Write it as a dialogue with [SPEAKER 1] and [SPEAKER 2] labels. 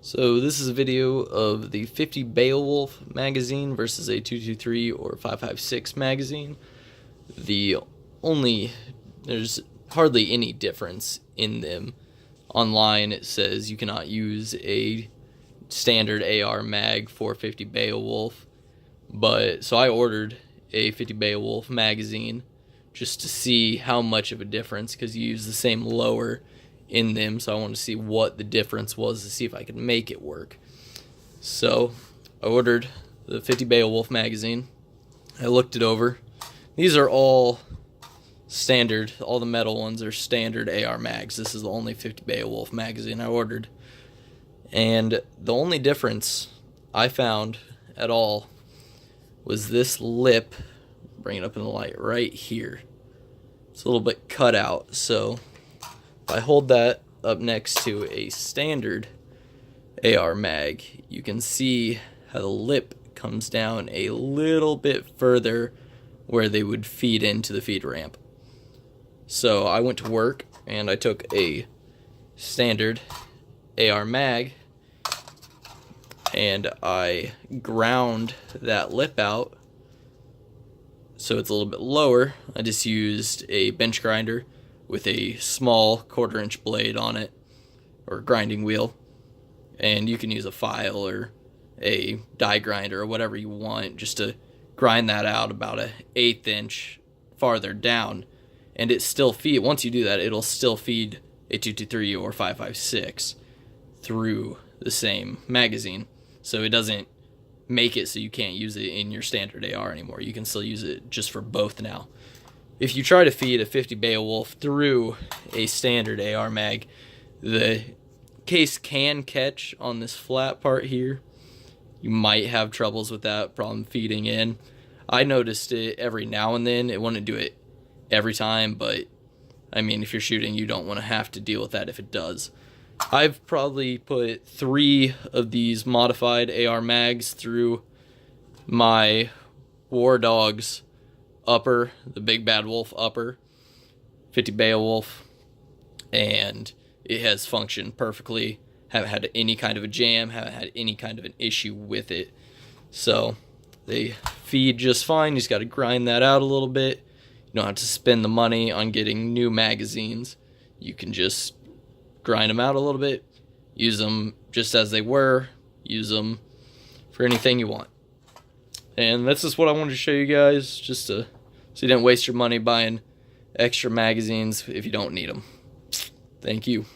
[SPEAKER 1] So this is a video of the 50 Beowulf magazine versus a 223 or 556 magazine. There's hardly any difference in them. Online it says you cannot use a standard AR mag for 50 Beowulf, so I ordered a 50 Beowulf magazine just to see how much of a difference, because you use the same lower in them, so I wanted to see what the difference was to see if I could make it work. So I ordered the 50 Beowulf magazine. I looked it over. These are all standard, all the metal ones are standard AR mags. This is the only 50 Beowulf magazine I ordered. And the only difference I found at all was this lip, bring it up in the light, right here. It's a little bit cut out, so if I hold that up next to a standard AR mag, you can see how the lip comes down a little bit further where they would feed into the feed ramp. So I went to work and I took a standard AR mag and I ground that lip out so it's a little bit lower. I just used a bench grinder with a small 1/4 inch blade on it, or grinding wheel, and you can use a file or a die grinder or whatever you want just to grind that out about an 1/8 inch farther down, and it still once you do that, it'll still feed a 223 or 556 through the same magazine, so it doesn't make it so you can't use it in your standard AR anymore. You can still use it just for both now. If you try to feed a 50 Beowulf through a standard AR mag, the case can catch on this flat part here. You might have troubles with that problem feeding in. I noticed it every now and then. It wouldn't do it every time, but I mean, if you're shooting, you don't want to have to deal with that if it does. I've probably put 3 of these modified AR mags through my War Dogs upper, the Big Bad Wolf upper, 50 Beowulf, and it has functioned perfectly. Haven't had any kind of a jam, haven't had any kind of an issue with it. So they feed just fine. You just got to grind that out a little bit. You don't have to spend the money on getting new magazines. You can just grind them out a little bit, use them just as they were, use them for anything you want. And that's just what I wanted to show you guys, just so you didn't waste your money buying extra magazines if you don't need them. Thank you.